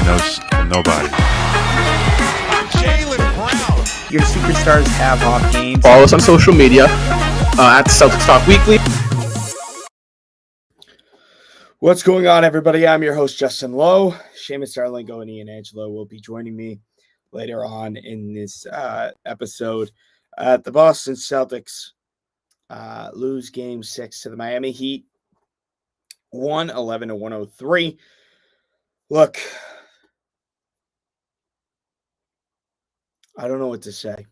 from nobody. Jaylen Brown. Your superstars have off games. Follow us on social media at Celtics Talk Weekly. What's going on, everybody? I'm your host, Justin Lowe. Seamus Darlingo and Ian Angelo will be joining me later on in this episode. The Boston Celtics lose Game 6 to the Miami Heat, 111-103. Look, I don't know what to say.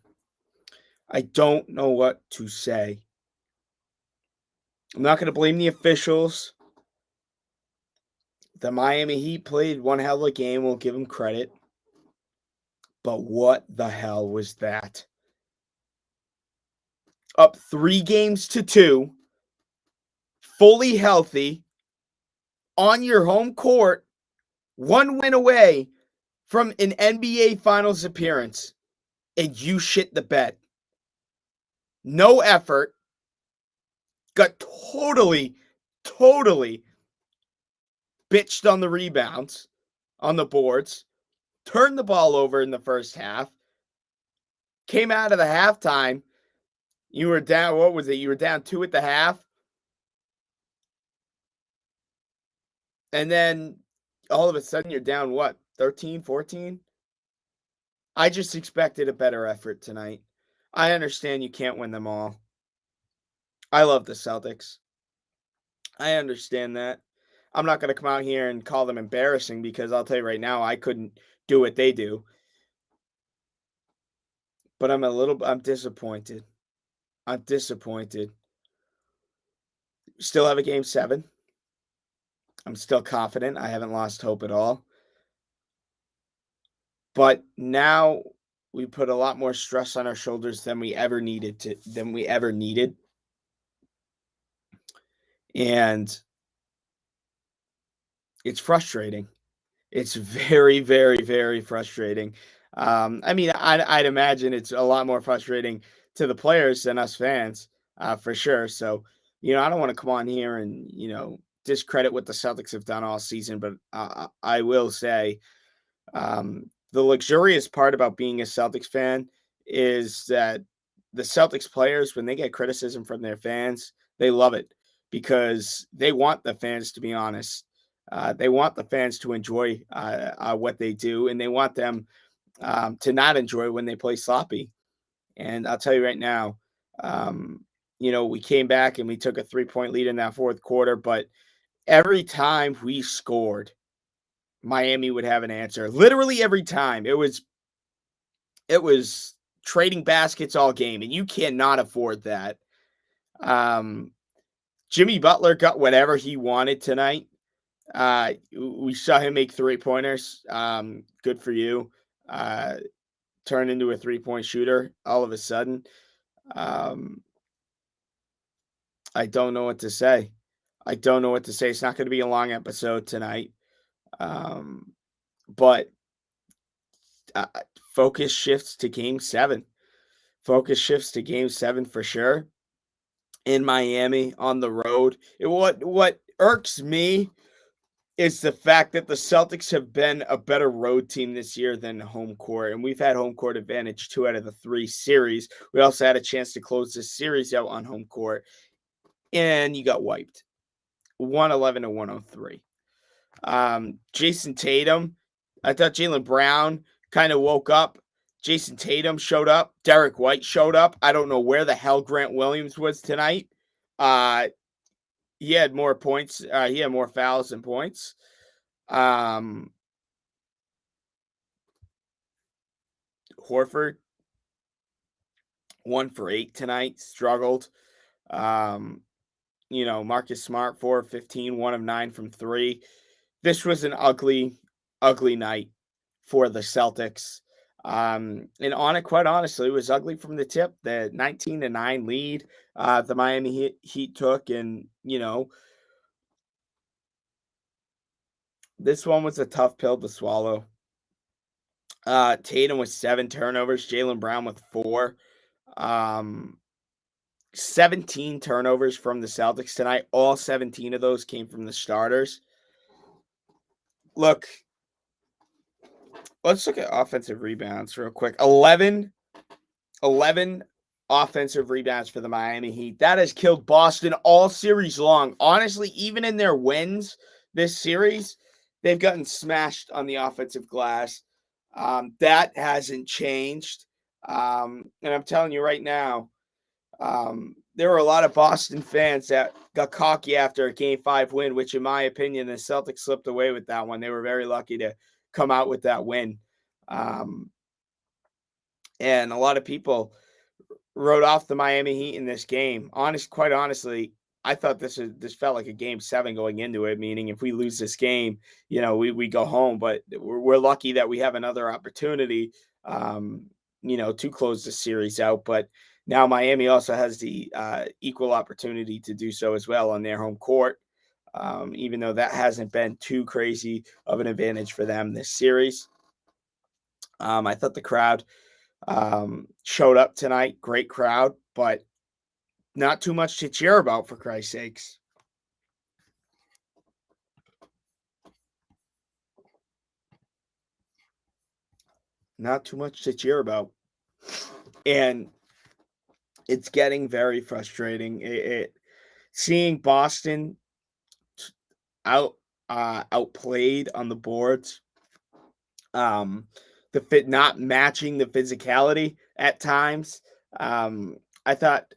I don't know what to say. I'm not going to blame the officials. The Miami Heat played one hell of a game. We'll give them credit. But what the hell was that? Up 3-2, fully healthy, on your home court, one win away from an NBA Finals appearance, and you shit the bed. No effort. Got totally bitched on the rebounds, on the boards, turned the ball over in the first half, came out of the halftime. You were down, what was it? You were down 2 at the half. And then all of a sudden you're down, what, 13, 14? I just expected a better effort tonight. I understand you can't win them all. I love the Celtics. I understand that. I'm not going to come out here and call them embarrassing because I'll tell you right now, I couldn't do what they do. But I'm disappointed. I'm disappointed. Still have a Game 7. I'm still confident. I haven't lost hope at all. But now we put a lot more stress on our shoulders than we ever needed. And it's frustrating. It's very, very, very frustrating. I'd imagine it's a lot more frustrating to the players than us fans, for sure. So, I don't want to come on here and, discredit what the Celtics have done all season, but I will say the luxurious part about being a Celtics fan is that the Celtics players, when they get criticism from their fans, they love it because they want the fans to be honest. They want the fans to enjoy what they do, and they want them to not enjoy when they play sloppy. And I'll tell you right now, we came back and we took a 3-point lead in that fourth quarter, but every time we scored, Miami would have an answer. Literally every time. It was trading baskets all game, and you cannot afford that. Jimmy Butler got whatever he wanted tonight. We saw him make 3-pointers. Good for you. Turn into a 3-point shooter all of a sudden. I don't know what to say. It's not going to be a long episode tonight. But focus shifts to Game 7. Focus shifts to Game 7 for sure. In Miami on the road. What irks me is the fact that the Celtics have been a better road team this year than home court. And we've had home court advantage 2 out of the 3 series. We also had a chance to close this series out on home court. And you got wiped. 111-103. Jason Tatum. I thought Jaylen Brown kind of woke up. Jason Tatum showed up. Derek White showed up. I don't know where the hell Grant Williams was tonight. He had more points. He had more fouls than points. Horford, 1 for 8 tonight. Struggled. Marcus Smart, 4 of 15, 1 of 9 from 3. This was an ugly, ugly night for the Celtics. And quite honestly, it was ugly from the tip. The 19-9 lead the Miami Heat took, and this one was a tough pill to swallow. Tatum with 7 turnovers, Jaylen Brown with 4. 17 turnovers from the Celtics tonight. All 17 of those came from the starters. Look, let's look at offensive rebounds real quick. 11 offensive rebounds for the Miami Heat. That has killed Boston all series long. Honestly, even in their wins this series, they've gotten smashed on the offensive glass. That hasn't changed. And I'm telling you right now, there were a lot of Boston fans that got cocky after a Game 5 win, which in my opinion, the Celtics slipped away with that one. They were very lucky to come out with that win. And a lot of people wrote off the Miami Heat in this game. Quite honestly, I thought this felt like a Game 7 going into it, meaning if we lose this game, we go home. But we're lucky that we have another opportunity, to close the series out. But now Miami also has the equal opportunity to do so as well on their home court, even though that hasn't been too crazy of an advantage for them this series. I thought the crowd showed up tonight. Great crowd, but not too much to cheer about, for Christ's sakes. Not too much to cheer about. And it's getting very frustrating. Seeing Boston outplayed on the boards. The fit not matching the physicality at times. I thought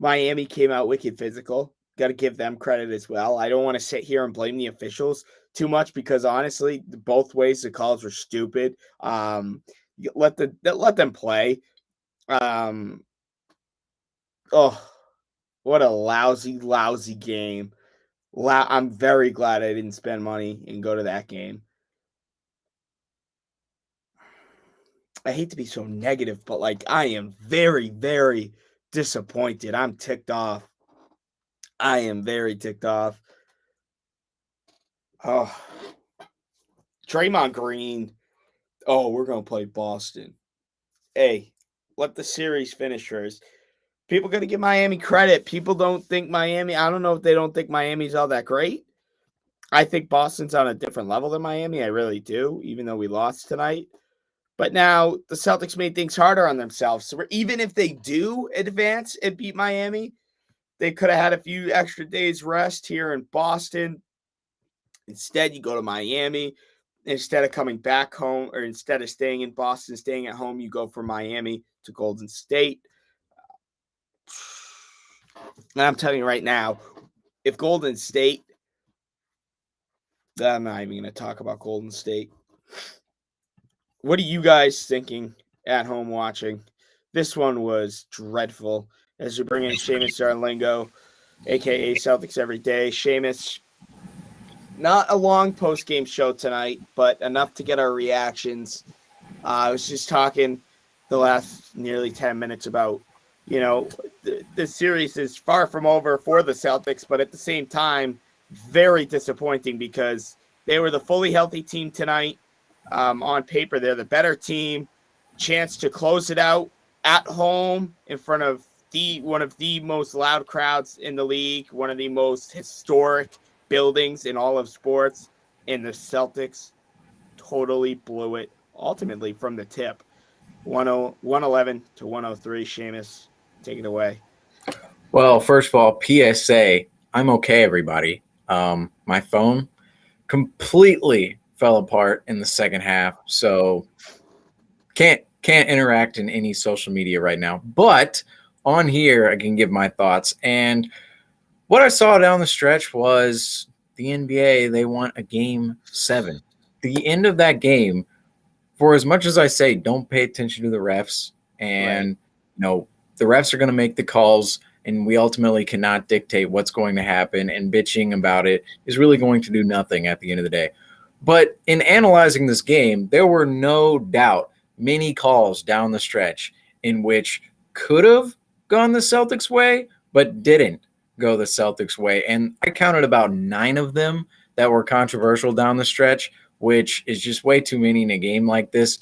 Miami came out wicked physical. Got to give them credit as well. I don't want to sit here and blame the officials too much because honestly, both ways the calls were stupid. Let them play. What a lousy game. I'm very glad I didn't spend money and go to that game. I hate to be so negative, but I am very, very disappointed. I'm ticked off. I am very ticked off. Oh, Draymond Green. Oh, we're going to play Boston. Hey, let the series finish first. People got to give Miami credit. People don't think Miami. I don't know if they don't think Miami's all that great. I think Boston's on a different level than Miami. I really do, even though we lost tonight. But now the Celtics made things harder on themselves. So even if they do advance and beat Miami, they could have had a few extra days rest here in Boston. Instead, you go to Miami. Instead of coming back home, or instead of staying in Boston, staying at home, you go from Miami to Golden State. And I'm telling you right now, if Golden State, I'm not even going to talk about Golden State. What are you guys thinking at home watching? This one was dreadful. As we bring in Seamus Darlingo, a.k.a. Celtics Every Day. Seamus, not a long post-game show tonight, but enough to get our reactions. I was just talking the last nearly 10 minutes about, the series is far from over for the Celtics, but at the same time, very disappointing because they were the fully healthy team tonight. On paper, they're the better team. Chance to close it out at home in front of one of the most loud crowds in the league, one of the most historic buildings in all of sports, and the Celtics totally blew it, ultimately from the tip. 111 to 103. Seamus, take it away. Well, first of all, PSA, I'm okay, everybody. My phone completely fell apart in the second half, so can't interact in any social media right now. But on here, I can give my thoughts. And what I saw down the stretch was the NBA, they want a Game 7. The end of that game, for as much as I say, don't pay attention to the refs, and the refs are going to make the calls, and we ultimately cannot dictate what's going to happen, and bitching about it is really going to do nothing at the end of the day. But in analyzing this game, there were no doubt many calls down the stretch in which could have gone the Celtics' way, but didn't go the Celtics' way. And I counted about 9 of them that were controversial down the stretch, which is just way too many in a game like this.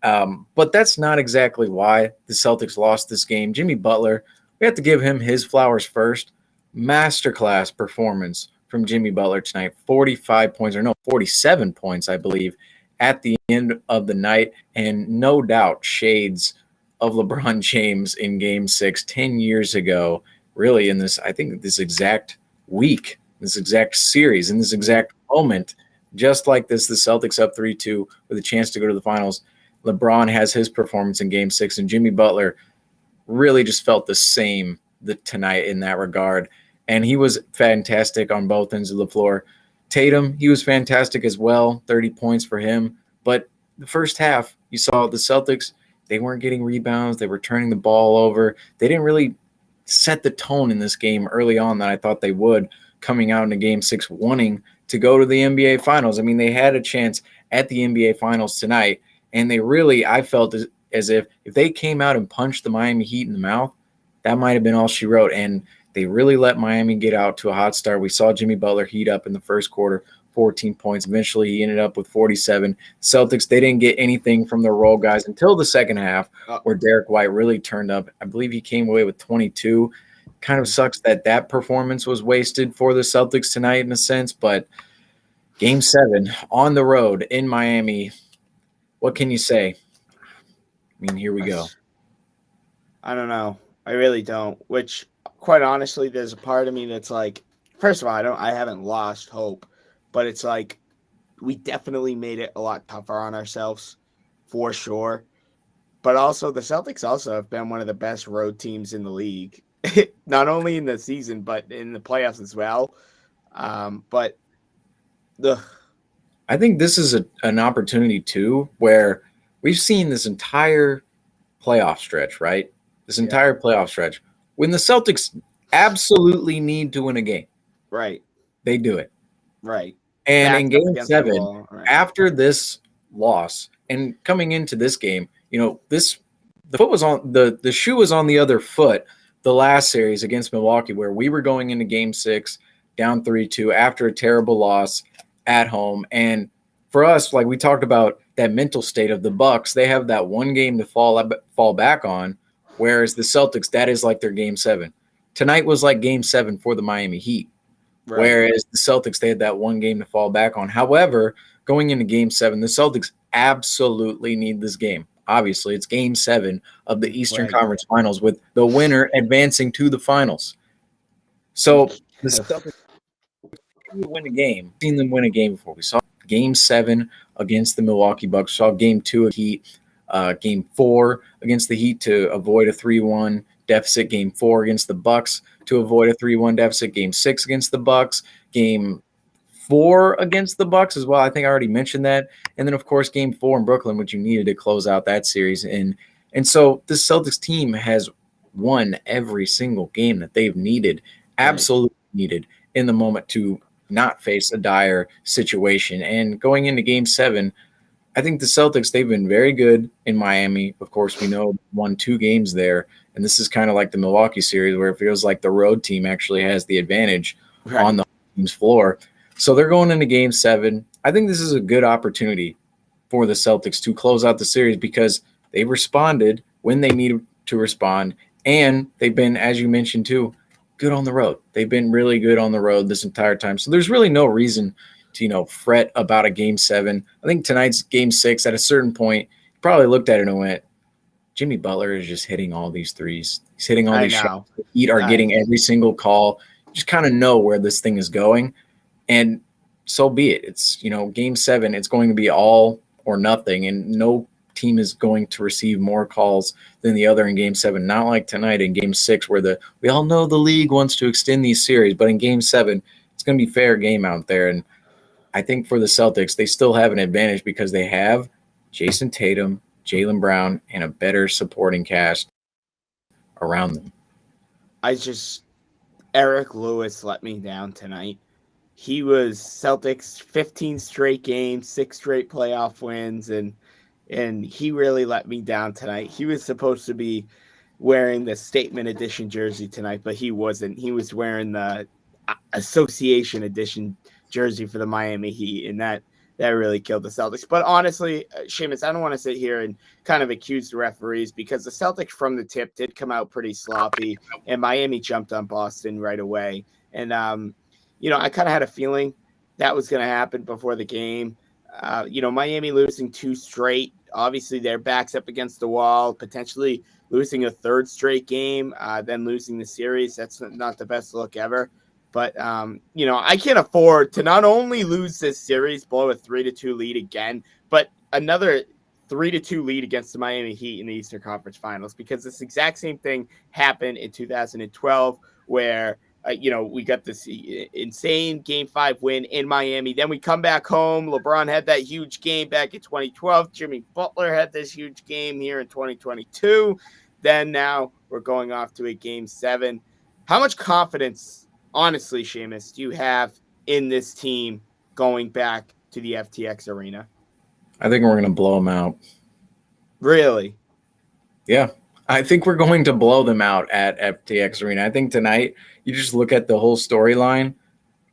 But that's not exactly why the Celtics lost this game. Jimmy Butler, we have to give him his flowers first. Masterclass performance from Jimmy Butler tonight. 47 points, I believe. at the end of the night, and no doubt shades of LeBron James in Game 6 10 years ago, really in this, I think, this exact week, this exact series, in this exact moment, just like this, the Celtics up 3-2 with a chance to go to the finals. LeBron has his performance in Game 6, and Jimmy Butler really just felt the same tonight in that regard. And he was fantastic on both ends of the floor. Tatum, he was fantastic as well, 30 points for him. But the first half, you saw the Celtics, they weren't getting rebounds. They were turning the ball over. They didn't really set the tone in this game early on that I thought they would, coming out into Game 6 wanting to go to the NBA Finals. I mean, they had a chance at the NBA Finals tonight, and they really, I felt as if they came out and punched the Miami Heat in the mouth, that might have been all she wrote. And they really let Miami get out to a hot start. We saw Jimmy Butler heat up in the first quarter, 14 points. Eventually, he ended up with 47. Celtics, they didn't get anything from their role guys until the second half, where Derek White really turned up. I believe he came away with 22. Kind of sucks that performance was wasted for the Celtics tonight in a sense, but Game 7 on the road in Miami, what can you say? I mean, here we go. I don't know. I really don't, which quite honestly, there's a part of me that's like, first of all, I haven't lost hope, but it's like we definitely made it a lot tougher on ourselves for sure. But also the Celtics also have been one of the best road teams in the league, not only in the season, but in the playoffs as well. But I think this is an opportunity too, where we've seen this entire playoff stretch, right? This entire playoff stretch, when the Celtics absolutely need to win a game, right, they do it, right. And Back in up Game against the 7, wall, right. after this loss and coming into this game, the foot was on the shoe was on the other foot the last series against Milwaukee, where we were going into Game 6 down 3-2 after a terrible loss at home. And for us, like we talked about that mental state of the Bucks, they have that one game to fall back on, whereas the Celtics, that is like their Game 7. Tonight was like Game 7 for the Miami Heat. Right. Whereas the Celtics, they had that one game to fall back on. However, going into Game 7, the Celtics absolutely need this game. Obviously, it's Game 7 of the Eastern Conference Finals, with the winner advancing to the finals. So the Celtics win a game. We've seen them win a game before. We saw Game 7 against the Milwaukee Bucks. We saw Game 2 of Heat, Game 4 against the Heat to avoid a 3-1 deficit. Game 4 against the Bucks to avoid a 3-1 deficit. Game 6 against the Bucks. Game 4 against the Bucks as well. I think I already mentioned that. And then, of course, Game 4 in Brooklyn, which you needed to close out that series. And so this Celtics team has won every single game that they've needed, absolutely needed in the moment to not face a dire situation. And going into Game 7, I think the Celtics, they've been very good in Miami. Of course, we know won 2 games there. And this is kind of like the Milwaukee series, where it feels like the road team actually has the advantage on the team's floor. So they're going into Game 7. I think this is a good opportunity for the Celtics to close out the series, because they responded when they needed to respond. And they've been, as you mentioned too, good on the road. They've been really good on the road this entire time. So there's really no reason to, fret about a Game 7. I think tonight's Game 6, at a certain point, you probably looked at it and went, Jimmy Butler is just hitting all these threes. He's hitting all these shots. The Heat are getting every single call. You just kind of know where this thing is going. And so be it. It's, Game 7, it's going to be all or nothing. And no team is going to receive more calls than the other in Game 7. Not like tonight in Game 6, where we all know the league wants to extend these series. But in Game 7, it's going to be fair game out there. And I think for the Celtics, they still have an advantage because they have Jason Tatum, Jaylen Brown, and a better supporting cast around them. Eric Lewis let me down tonight. He was Celtics 15 straight games, 6 straight playoff wins, and he really let me down tonight. He was supposed to be wearing the Statement Edition jersey tonight, but he wasn't. He was wearing the Association Edition jersey for the Miami Heat, and that really killed the Celtics. But honestly, Seamus, I don't want to sit here and kind of accuse the referees, because the Celtics from the tip did come out pretty sloppy, and Miami jumped on Boston right away. And, I kind of had a feeling that was going to happen before the game. Miami losing 2 straight. Obviously, their backs up against the wall, potentially losing a 3rd straight game, then losing the series. That's not the best look ever. But, I can't afford to not only lose this series, blow a 3-2 lead again, but another 3-2 lead against the Miami Heat in the Eastern Conference Finals, because this exact same thing happened in 2012 where we got this insane Game 5 win in Miami. Then we come back home. LeBron had that huge game back in 2012. Jimmy Butler had this huge game here in 2022. Then now we're going off to a Game 7. How much confidence, honestly, Seamus, do you have in this team going back to the FTX arena? I think we're going to blow them out. Really? Yeah. I think we're going to blow them out at FTX Arena. I think tonight, you just look at the whole storyline.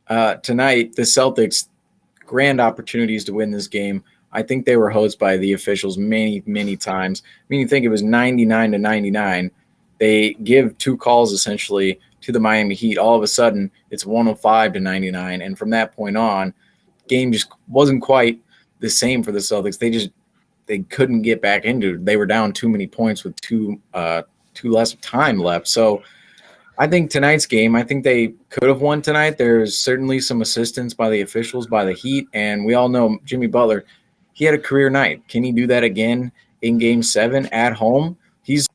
Tonight, the Celtics, grand opportunities to win this game. I think they were hosed by the officials many, many times. I mean, you think it was 99-99. They give 2 calls essentially to the Miami Heat. All of a sudden, it's 105-99. And from that point on, game just wasn't quite the same for the Celtics. They couldn't get back into it. They were down too many points with too less time left. So I think tonight's game, I think they could have won tonight. There's certainly some assistance by the officials, by the Heat, and we all know Jimmy Butler, he had a career night. Can he do that again in Game 7 at home? He's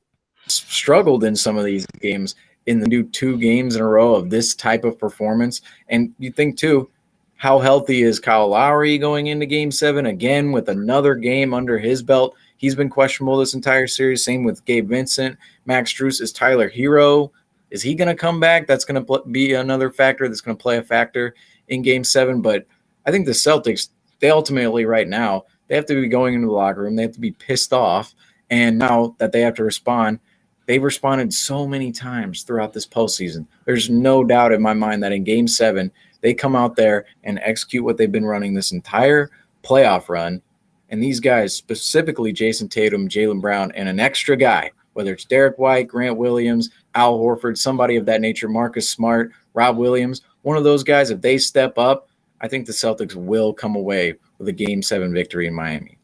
struggled in some of these games in the new 2 games in a row of this type of performance. And you think, too, how healthy is Kyle Lowry going into Game 7 again with another game under his belt? He's been questionable this entire series. Same with Gabe Vincent. Max Strus is Tyler Hero. Is he going to come back? That's going to be another factor that's going to play a factor in Game 7. But I think the Celtics, they ultimately right now, they have to be going into the locker room. They have to be pissed off. And now that they have to respond, they've responded so many times throughout this postseason. There's no doubt in my mind that in Game 7, they come out there and execute what they've been running this entire playoff run. And these guys, specifically Jason Tatum, Jaylen Brown, and an extra guy, whether it's Derek White, Grant Williams, Al Horford, somebody of that nature, Marcus Smart, Rob Williams, one of those guys, if they step up, I think the Celtics will come away with a Game 7 victory in Miami.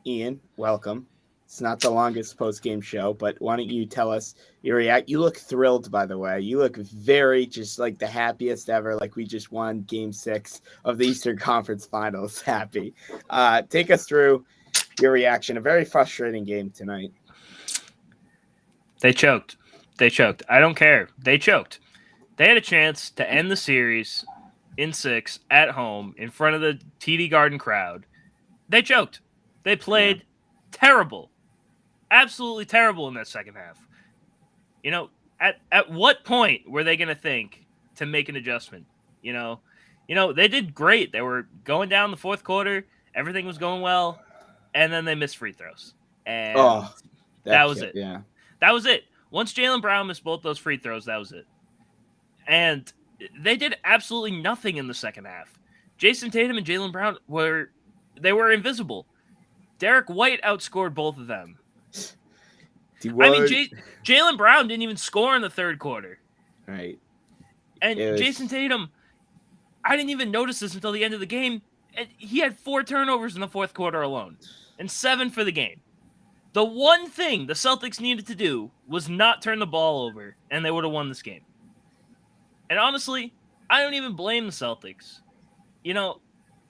Ian, welcome. It's not the longest post-game show, but why don't you tell us your react? You look thrilled, by the way. You look very just like the happiest ever, like we just won Game 6 of the Eastern Conference Finals. Happy. Take us through your reaction. A very frustrating game tonight. They choked. I don't care. They choked. They had a chance to end the series in 6 at home in front of the TD Garden crowd. They choked. They played terrible. Absolutely terrible in that second half. At what point were they going to think to make an adjustment? They did great. They were going down the fourth quarter. Everything was going well. And then they missed free throws. And that was it. Yeah. That was it. Once Jaylen Brown missed both those free throws, that was it. And they did absolutely nothing in the second half. Jason Tatum and Jaylen Brown were invisible. Derek White outscored both of them. Jaylen Brown didn't even score in the third quarter. Right. And Jason Tatum, I didn't even notice this until the end of the game. And he had 4 turnovers in the fourth quarter alone and 7 for the game. The one thing the Celtics needed to do was not turn the ball over, and they would have won this game. And honestly, I don't even blame the Celtics.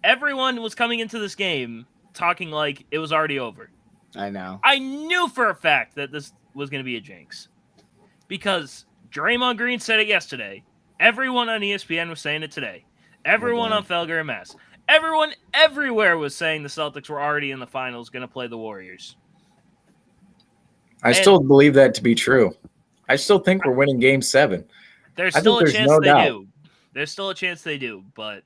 Everyone was coming into this game talking like it was already over. I know. I knew for a fact that this was going to be a jinx. Because Draymond Green said it yesterday. Everyone on ESPN was saying it today. Everyone on Felger and Mass. Everyone everywhere was saying the Celtics were already in the finals going to play the Warriors. I still believe that to be true. I still think we're winning Game 7. There's still a chance they do. There's still a chance they do, but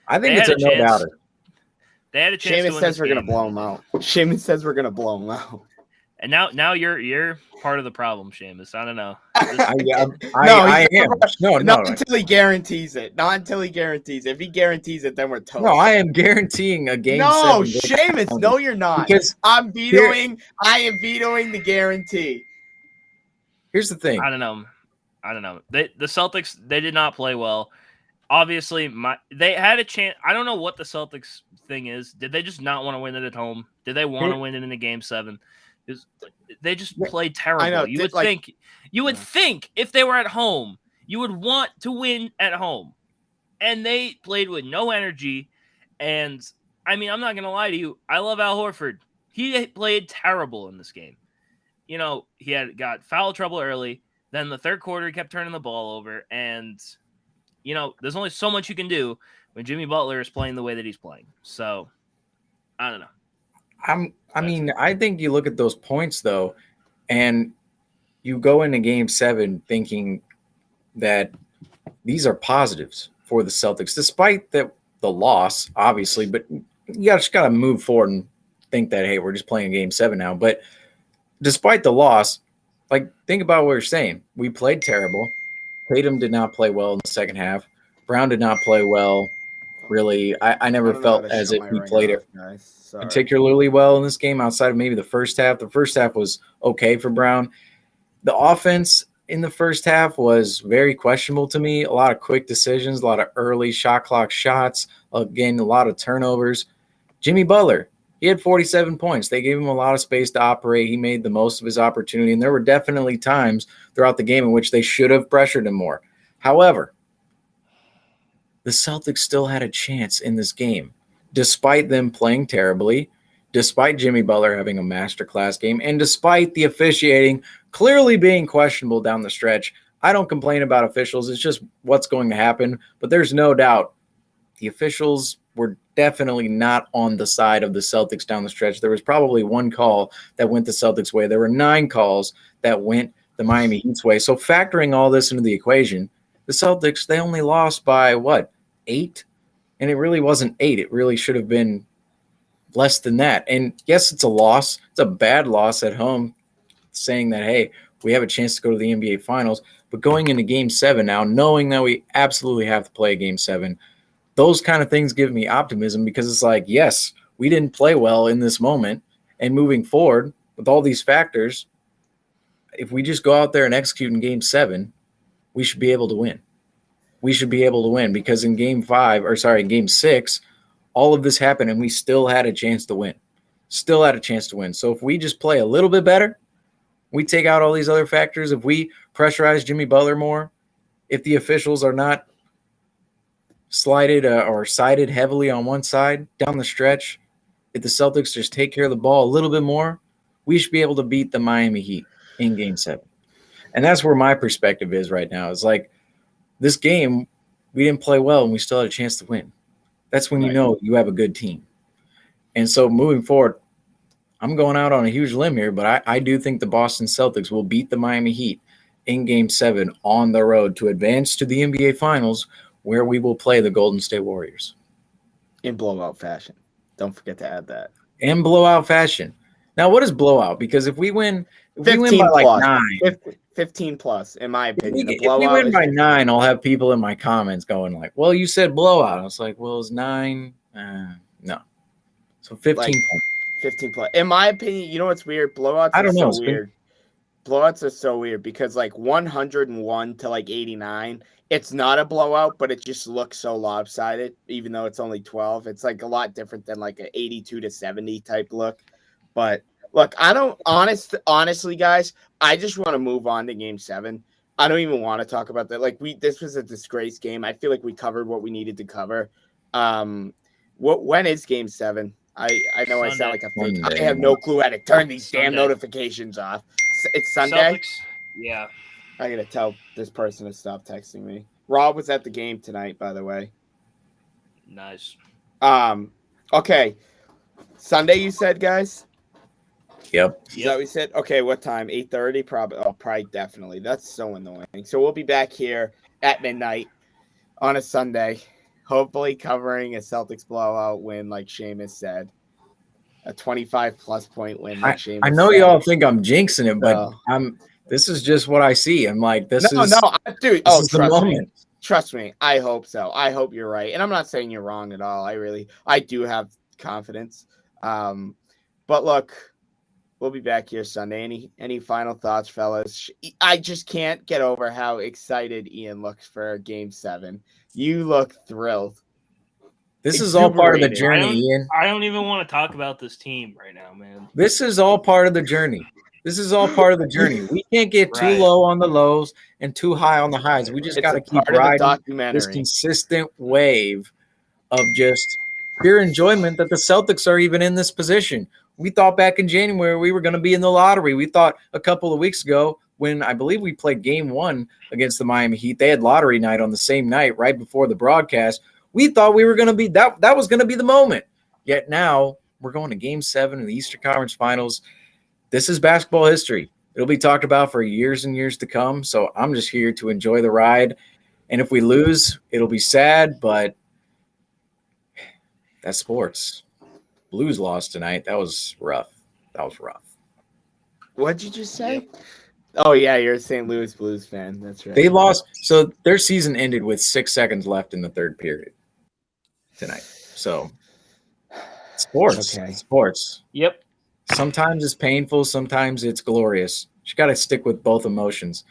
I think it's a no-doubter. They had a chance. Seamus says we're going to blow them out. Seamus says we're going to blow them out. And now you're part of the problem, Seamus. I don't know. I am. No, not until he guarantees it. Not until he guarantees it. If he guarantees it, then we're toast. No, I am guaranteeing a Game 7. No, Seamus, no, you're not. Because I am vetoing the guarantee. Here's the thing. I don't know. The Celtics, they did not play well. obviously, they had a chance. I don't know what the Celtics thing is. Did they just not want to win it at home? Did they want to win it in the Game 7? They just played terrible. I know. You would think if they were at home, you would want to win at home. And they played with no energy. And I mean, I'm not going to lie to you. I love Al Horford. He played terrible in this game. You know, he got foul trouble early. Then the third quarter, he kept turning the ball over. And, you know, there's only so much you can do when Jimmy Butler is playing the way that he's playing. So, I don't know. I think you look at those points, though, and you go into Game 7 thinking that these are positives for the Celtics, despite the loss, obviously. But you just got to move forward and think that, hey, we're just playing Game 7 now. But despite the loss, like, think about what you're saying. We played terrible. Tatum did not play well in the second half. Brown did not play well. Really, I never felt as if he played it particularly well in this game outside of maybe the first half. The first half was okay for Brown. The offense in the first half was very questionable to me. A lot of quick decisions, a lot of early shot clock shots, again, a lot of turnovers. Jimmy Butler, he had 47 points. They gave him a lot of space to operate. He made the most of his opportunity, and there were definitely times throughout the game in which they should have pressured him more. However, the Celtics still had a chance in this game, despite them playing terribly, despite Jimmy Butler having a masterclass game, and despite the officiating clearly being questionable down the stretch. I don't complain about officials. It's just what's going to happen. But there's no doubt the officials were definitely not on the side of the Celtics down the stretch. There was probably one call that went the Celtics' way. There were 9 calls that went the Miami Heat's way. So factoring all this into the equation, the Celtics, they only lost by, 8? And it really wasn't 8. It really should have been less than that. And yes, it's a loss. It's a bad loss at home, saying that, hey, we have a chance to go to the NBA Finals. But going into Game 7 now, knowing that we absolutely have to play Game 7, those kind of things give me optimism, because it's like, yes, we didn't play well in this moment. And moving forward with all these factors, if we just go out there and execute in Game 7, we should be able to win. We should be able to win, because in Game 6, all of this happened and we still had a chance to win. Still had a chance to win. So if we just play a little bit better, we take out all these other factors. If we pressurize Jimmy Butler more, if the officials are not slighted or sided heavily on one side down the stretch, if the Celtics just take care of the ball a little bit more, we should be able to beat the Miami Heat in Game 7. And that's where my perspective is right now. It's like, this game, we didn't play well and we still had a chance to win. That's when you know you have a good team. And so moving forward, I'm going out on a huge limb here, but I do think the Boston Celtics will beat the Miami Heat in Game 7 on the road to advance to the NBA Finals, where we will play the Golden State Warriors. In blowout fashion. Don't forget to add that. In blowout fashion. Now, what is blowout? Because if we win by like 9. 15 plus, in my opinion. If we win by 9, I'll have people in my comments going like, well, you said blowout. I was like, well, it's 9. No. So 15 points. 15 plus. In my opinion, you know what's weird? Blowouts are so weird. Blowouts are so weird because like 101 to like 89, it's not a blowout, but it just looks so lopsided, even though it's only 12. It's like a lot different than like an 82 to 70 type look. But look, I don't honestly, guys, I just want to move on to Game 7. I don't even want to talk about that. Like this was a disgrace game. I feel like we covered what we needed to cover. When is Game 7? I know Sunday. I sound like a fake. I have no clue how to turn these damn notifications off. It's Sunday. Celtics? Yeah. I gotta tell this person to stop texting me. Rob was at the game tonight, by the way. Nice. Okay. Sunday, you said, guys? Yep. Is that what we said? Okay, what time? 8:30? Probably definitely. That's so annoying. So we'll be back here at midnight on a Sunday, hopefully covering a Celtics blowout win, like Seamus said. A 25-plus point win, like Seamus I know said. y'all think I'm jinxing it, but this is just what I see. I'm like, dude. This is the moment. Trust me. I hope so. I hope you're right. And I'm not saying you're wrong at all. I do have confidence. But look, We'll be back here Sunday. Any final thoughts, fellas? I just can't get over how excited Ian looks for Game 7. You look thrilled. This is all part of the Exuberated. journey, Ian. I don't even want to talk about this team right now, man. This is all part of the journey. This is all part of the journey. We can't get too low on the lows and too high on the highs. We just got to keep riding this consistent wave of just pure enjoyment that the Celtics are even in this position. We thought back in January we were going to be in the lottery. We thought a couple of weeks ago when I believe we played Game 1 against the Miami Heat. They had lottery night on the same night right before the broadcast. We thought we were going to be that was going to be the moment. Yet now we're going to Game 7 in the Eastern Conference Finals. This is basketball history. It'll be talked about for years and years to come. So I'm just here to enjoy the ride. And if we lose, it'll be sad, but that's sports. Blues lost tonight. That was rough. What did you just say? Oh, yeah, you're a St. Louis Blues fan. That's right. They lost. So their season ended with 6 seconds left in the third period tonight. So sports. Okay. Sports. Yep. Sometimes it's painful. Sometimes it's glorious. You got to stick with both emotions.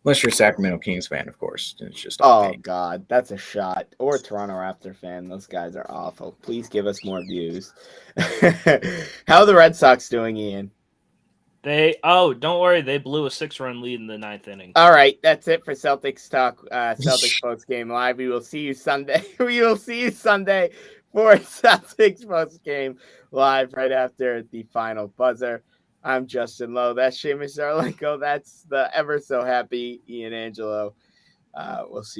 Unless you're a Sacramento Kings fan, of course. It's just pain. God, that's a shot. Or a Toronto Raptor fan. Those guys are awful. Please give us more views. How are the Red Sox doing, Ian? Don't worry. They blew a 6-run lead in the 9th inning. All right, that's it for Celtics Talk, Celtics Postgame Live. We will see you Sunday. We will see you Sunday for Celtics Postgame Live right after the final buzzer. I'm Justin Lowe. That's Seamus Zarlenko. That's the ever so happy Ian Angelo. We'll see you